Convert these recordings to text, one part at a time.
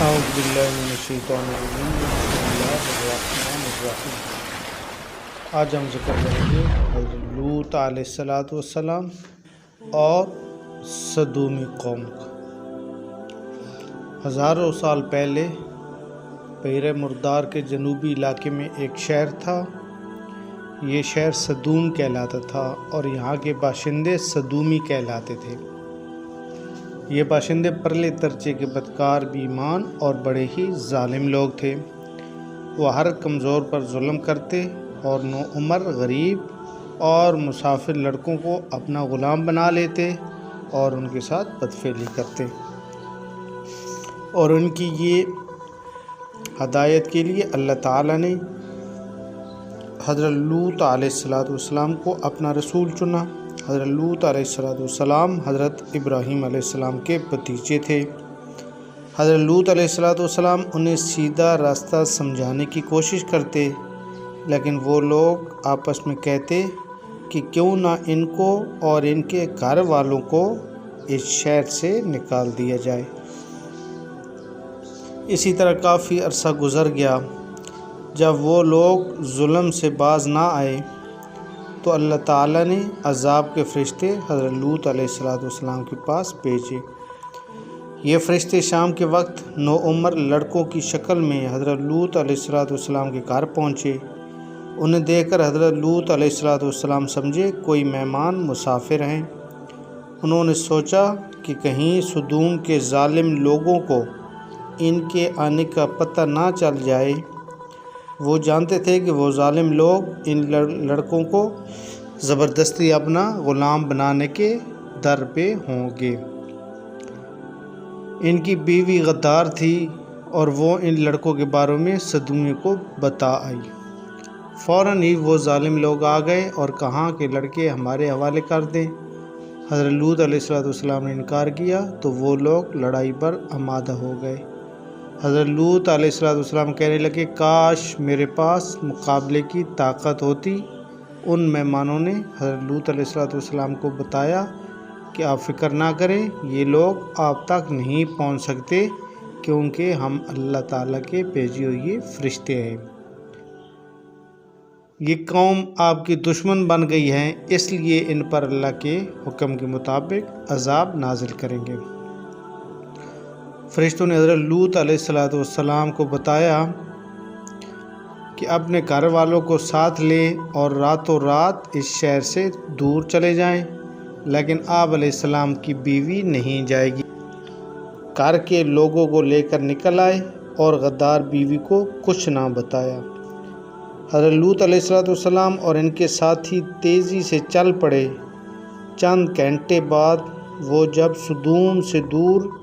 اعوذ باللہ من الشیطان الرجیم بسم اللہ الرحمن الرحیم۔ آج ہم ذکر کریں گے حضرت لوط علیہ السلام اور سدومی قوم کا۔ ہزاروں سال پہلے پیر مردار کے جنوبی علاقے میں ایک شہر تھا۔ یہ شہر سدوم کہلاتا تھا اور یہاں کے باشندے سدومی کہلاتے تھے۔ یہ باشندے پرلے درجے کے بدکار بے ایمان اور بڑے ہی ظالم لوگ تھے۔ وہ ہر کمزور پر ظلم کرتے اور نوعمر غریب اور مسافر لڑکوں کو اپنا غلام بنا لیتے اور ان کے ساتھ بدفعلی کرتے، اور ان کی یہ ہدایت کے لیے اللہ تعالیٰ نے حضرت لوط علیہ السلام کو اپنا رسول چنا۔ حضرت لوط علیہ السلام حضرت ابراہیم علیہ السلام کے بھتیجے تھے۔ حضرت لوط علیہ السلام انہیں سیدھا راستہ سمجھانے کی کوشش کرتے، لیکن وہ لوگ آپس میں کہتے کہ کیوں نہ ان کو اور ان کے گھر والوں کو اس شہر سے نکال دیا جائے۔ اسی طرح کافی عرصہ گزر گیا۔ جب وہ لوگ ظلم سے باز نہ آئے تو اللہ تعالیٰ نے عذاب کے فرشتے حضرت لوط علیہ السلام کے پاس بھیجے۔ یہ فرشتے شام کے وقت نوعمر لڑکوں کی شکل میں حضرت لوط علیہ السلام کے گھر پہنچے۔ انہیں دیکھ کر حضرت لوط علیہ السلام سمجھے کوئی مہمان مسافر ہیں۔ انہوں نے سوچا کہ کہیں سدوم کے ظالم لوگوں کو ان کے آنے کا پتہ نہ چل جائے۔ وہ جانتے تھے کہ وہ ظالم لوگ ان لڑکوں کو زبردستی اپنا غلام بنانے کے در پہ ہوں گے۔ ان کی بیوی غدار تھی اور وہ ان لڑکوں کے بارے میں سدومی کو بتا آئی۔ فوراً ہی وہ ظالم لوگ آ گئے اور کہا کہ لڑکے ہمارے حوالے کر دیں۔ حضرت لوط علیہ السلام نے انکار کیا تو وہ لوگ لڑائی پر آمادہ ہو گئے۔ حضرت لوط علیہ السلام کہنے لگے کاش میرے پاس مقابلے کی طاقت ہوتی۔ ان مہمانوں نے حضرت لوط علیہ السلام کو بتایا کہ آپ فکر نہ کریں، یہ لوگ آپ تک نہیں پہنچ سکتے کیونکہ ہم اللہ تعالیٰ کے بھیجے ہوئے فرشتے ہیں۔ یہ قوم آپ کی دشمن بن گئی ہے، اس لیے ان پر اللہ کے حکم کے مطابق عذاب نازل کریں گے۔ فرشتوں نے حضرت لوط علیہ السلام کو بتایا کہ اپنے گھر والوں کو ساتھ لیں اور راتوں رات اس شہر سے دور چلے جائیں، لیکن آپ علیہ السلام کی بیوی نہیں جائے گی۔ گھر کے لوگوں کو لے کر نکل آئے اور غدار بیوی کو کچھ نہ بتایا۔ حضرت لوط علیہ السلام اور ان کے ساتھی تیزی سے چل پڑے۔ چند گھنٹے بعد وہ جب سدوم سے دور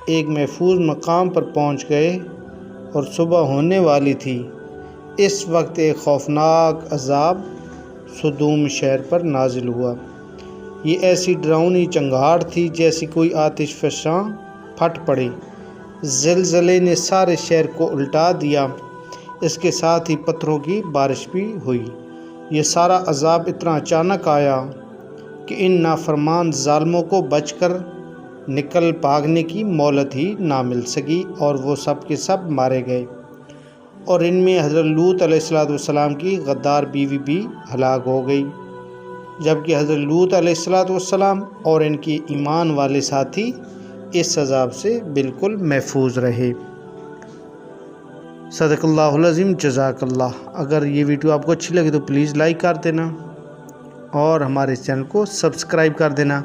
ایک محفوظ مقام پر پہنچ گئے اور صبح ہونے والی تھی، اس وقت ایک خوفناک عذاب سدوم شہر پر نازل ہوا۔ یہ ایسی ڈراؤنی چنگھاڑ تھی جیسی کوئی آتش فشاں پھٹ پڑے۔ زلزلے نے سارے شہر کو الٹا دیا، اس کے ساتھ ہی پتھروں کی بارش بھی ہوئی۔ یہ سارا عذاب اتنا اچانک آیا کہ ان نافرمان ظالموں کو بچ کر نکل بھاگنے کی مہلت ہی نہ مل سکی اور وہ سب کے سب مارے گئے، اور ان میں حضرت لوط علیہ السلام کی غدار بیوی بھی ہلاک ہو گئی، جبکہ حضرت لوط علیہ السلام اور ان کے ایمان والے ساتھی اس عذاب سے بالکل محفوظ رہے۔ صدق اللہ العظیم، جزاک اللہ۔ اگر یہ ویڈیو آپ کو اچھی لگے تو پلیز لائک کر دینا اور ہمارے اس چینل کو سبسکرائب کر دینا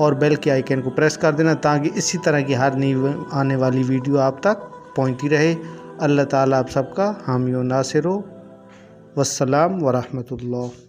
اور بیل کے آئیکن کو پریس کر دینا تاکہ اسی طرح کی ہر نئی آنے والی ویڈیو آپ تک پہنچتی رہے۔ اللہ تعالیٰ آپ سب کا حامی و ناصر ہو۔ والسلام ورحمۃ اللہ۔